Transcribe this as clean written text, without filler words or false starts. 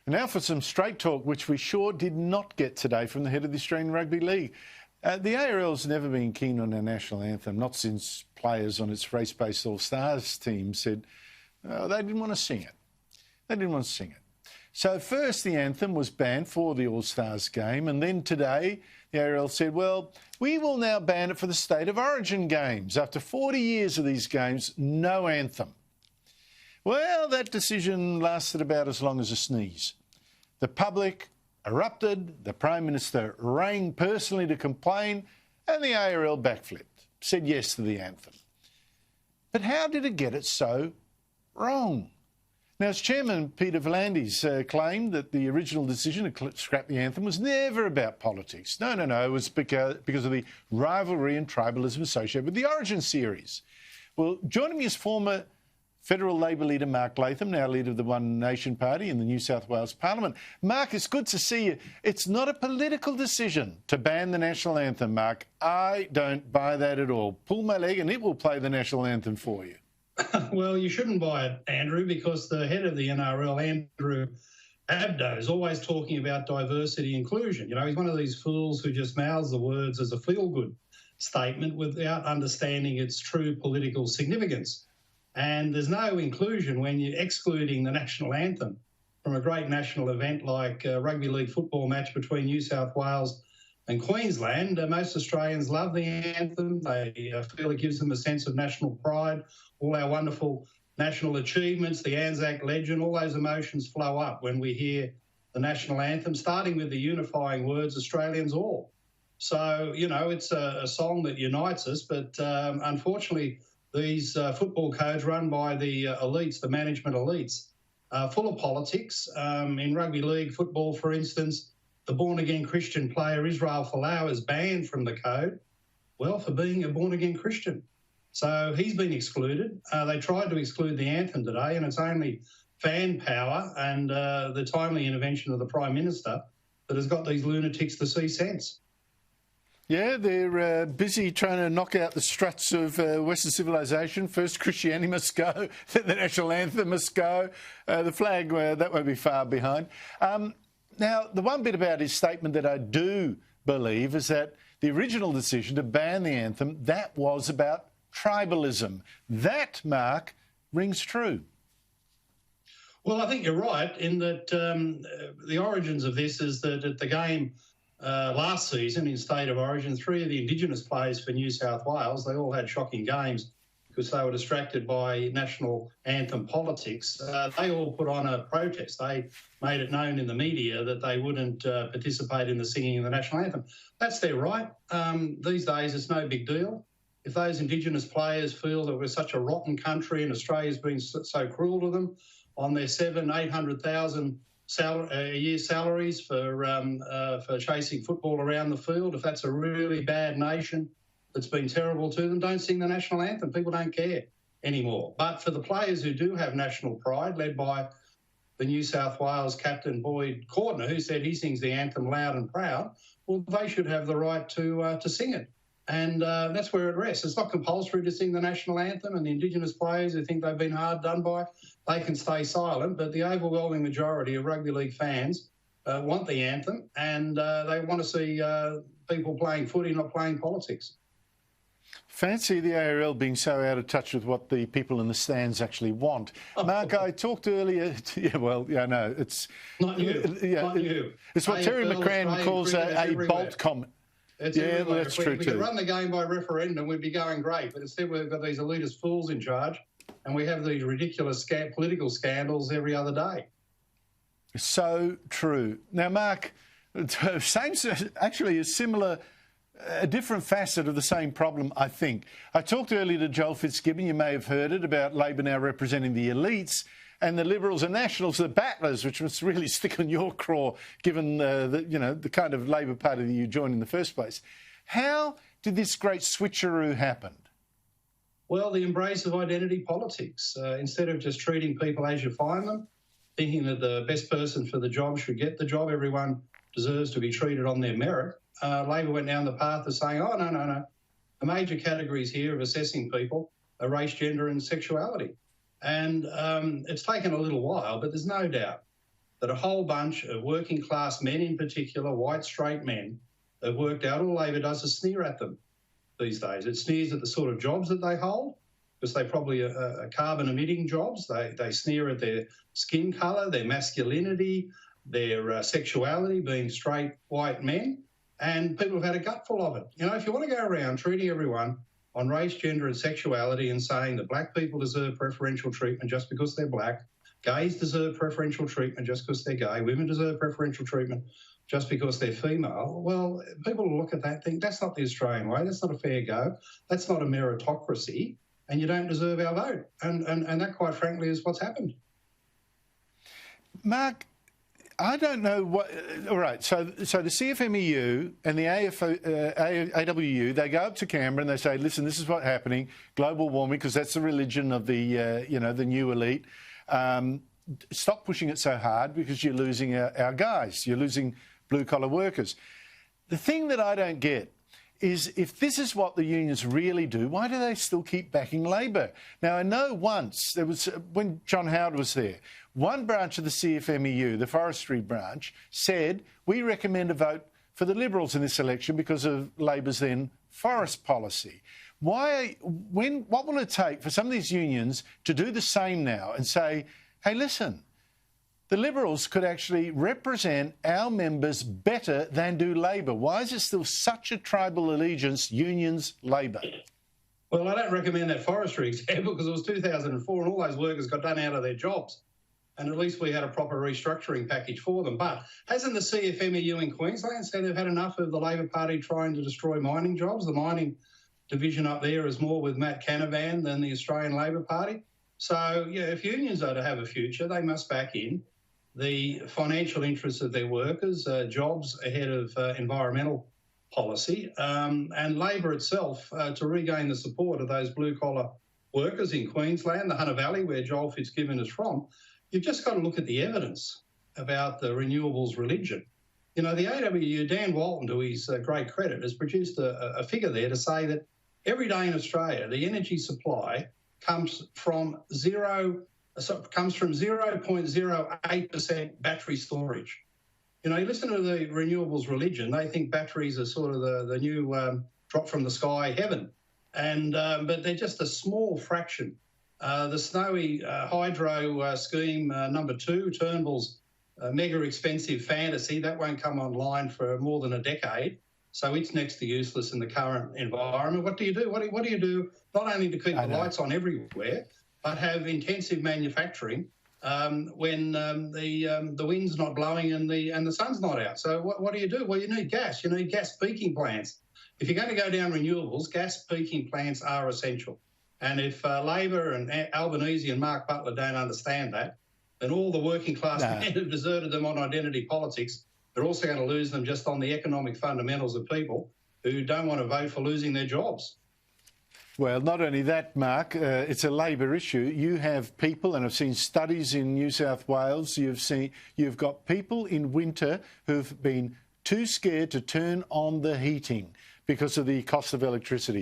Now for some straight talk, which we sure did not get today from the head of the Australian Rugby League. The ARL's never been keen on our national anthem, not since players on its race-based All-Stars team said they didn't want to sing it. They didn't want to sing it. So first the anthem was banned for the All-Stars game, and then today the ARL said, well, we will now ban it for the State of Origin games. After 40 years of these games, no anthem. Well, that decision lasted about as long as a sneeze. The public erupted, the Prime Minister rang personally to complain, and the ARL backflipped, said yes to the anthem. But how did it get it so wrong? Now, as Chairman Peter V'landys claimed that the original decision to scrap the anthem was never about politics. No, it was because of the rivalry and tribalism associated with the Origin series. Well, joining me is former Federal Labor leader Mark Latham, now leader of the One Nation party in the New South Wales Parliament. Mark, it's good to see you. It's not a political decision to ban the national anthem, Mark. I don't buy that at all. Pull my leg and it will play the national anthem for you. Well, you shouldn't buy it, Andrew, because the head of the NRL, Andrew Abdo, is always talking about diversity inclusion. You know, he's one of these fools who just mouths the words as a feel-good statement without understanding its true political significance. And there's no inclusion when you're excluding the national anthem from a great national event like a rugby league football match between New South Wales and Queensland. Most Australians love the anthem. They feel it gives them a sense of national pride. All our wonderful national achievements, the Anzac legend, all those emotions flow up when we hear the national anthem, starting with the unifying words, Australians all. So, you know, it's a song that unites us, but unfortunately, these football codes run by the elites, the management elites, full of politics. In rugby league football, for instance, the born-again Christian player Israel Folau is banned from the code, well, for being a born-again Christian. So he's been excluded. They tried to exclude the anthem today, and it's only fan power and the timely intervention of the Prime Minister that has got these lunatics to see sense. Yeah, they're busy trying to knock out the struts of Western civilization. First, Christianity must go, then the national anthem must go. The flag, that won't be far behind. Now, the one bit about his statement that I do believe is that the original decision to ban the anthem, that was about tribalism. That, Mark, rings true. Well, I think you're right in that the origins of this is that at the game last season in State of Origin, 3 of the Indigenous players for New South Wales, they all had shocking games because they were distracted by national anthem politics. They all put on a protest. They made it known in the media that they wouldn't participate in the singing of the national anthem. That's their right. These days, it's no big deal. If those Indigenous players feel that we're such a rotten country and Australia's been so cruel to them on their $800,000 a year salaries for chasing football around the field, if that's a really bad nation that's been terrible to them, don't sing the national anthem. People don't care anymore. But for the players who do have national pride, led by the New South Wales captain Boyd Cordner, who said he sings the anthem loud and proud, well, they should have the right to sing it. And that's where it rests. It's not compulsory to sing the national anthem, and the Indigenous players who think they've been hard done by, they can stay silent. But the overwhelming majority of rugby league fans want the anthem, and they want to see people playing footy, not playing politics. Fancy the ARL being so out of touch with what the people in the stands actually want. Mark, I talked earlier... it's... Not you. Not you. It's what Terry McCrann calls a bolt comment. Yeah, well, that's true too. If we could run the game by referendum, we'd be going great. But instead, we've got these elitist fools in charge, and we have these ridiculous political scandals every other day. So true. Now, Mark, actually a similar, a different facet of the same problem, I think. I talked earlier to Joel Fitzgibbon, you may have heard it, about Labor now representing the elites, and the Liberals and Nationals, the battlers, which must really stick on your craw, given the kind of Labor Party that you joined in the first place. How did this great switcheroo happen? Well, the embrace of identity politics. Instead of just treating people as you find them, thinking that the best person for the job should get the job, everyone deserves to be treated on their merit, Labor went down the path of saying, oh, no. The major categories here of assessing people are race, gender and sexuality. And it's taken a little while, but there's no doubt that a whole bunch of working class men in particular, white straight men, have worked out all Labor does is sneer at them these days. It sneers at the sort of jobs that they hold, because they probably are carbon emitting jobs. They sneer at their skin colour, their masculinity, their sexuality, being straight white men, and people have had a gutful of it. You know, if you want to go around treating everyone on race, gender and sexuality and saying that black people deserve preferential treatment just because they're black, gays deserve preferential treatment just because they're gay, women deserve preferential treatment just because they're female, well, people will look at that and think, that's not the Australian way, that's not a fair go, that's not a meritocracy, and you don't deserve our vote. And that, quite frankly, is what's happened. Mark, I don't know what... All right, so the CFMEU and the AWU, they go up to Canberra and they say, listen, this is what's happening, global warming, because that's the religion of the, the new elite. Stop pushing it so hard because you're losing our guys. You're losing blue-collar workers. The thing that I don't get is if this is what the unions really do, why do they still keep backing Labor? Now, I know once, there was when John Howard was there, one branch of the CFMEU, the forestry branch, said, we recommend a vote for the Liberals in this election because of Labor's then forest policy. What will it take for some of these unions to do the same now and say, hey, listen, the Liberals could actually represent our members better than do Labor? Why is it still such a tribal allegiance, unions, Labor? Well, I don't recommend that forestry example because it was 2004 and all those workers got done out of their jobs. And at least we had a proper restructuring package for them. But hasn't the CFMEU in Queensland said they've had enough of the Labor Party trying to destroy mining jobs? The mining division up there is more with Matt Canavan than the Australian Labor Party. So, yeah, if unions are to have a future, they must back in the financial interests of their workers, jobs ahead of environmental policy, and Labor itself to regain the support of those blue-collar workers in Queensland, the Hunter Valley, where Joel Fitzgibbon is from. You've just got to look at the evidence about the renewables religion. You know, the AWU, Dan Walton, to his great credit, has produced a figure there to say that every day in Australia, the energy supply comes from 0.08% battery storage. You know, you listen to the renewables religion, they think batteries are sort of the new drop from the sky heaven. But they're just a small fraction. The Snowy hydro scheme number 2, Turnbull's mega expensive fantasy, that won't come online for more than a decade. So it's next to useless in the current environment. What do you do? What do you do not only to keep the lights on everywhere, but have intensive manufacturing when the wind's not blowing and the sun's not out? So what do you do? Well, you need gas. You need gas peaking plants. If you're going to go down renewables, gas peaking plants are essential. And if Labor and Albanese and Mark Butler don't understand that, then all the working class men who've deserted them on identity politics, they're also going to lose them just on the economic fundamentals of people who don't want to vote for losing their jobs. Well, not only that, Mark, it's a Labor issue. You have people, and I've seen studies in New South Wales, you've got people in winter who've been too scared to turn on the heating because of the cost of electricity.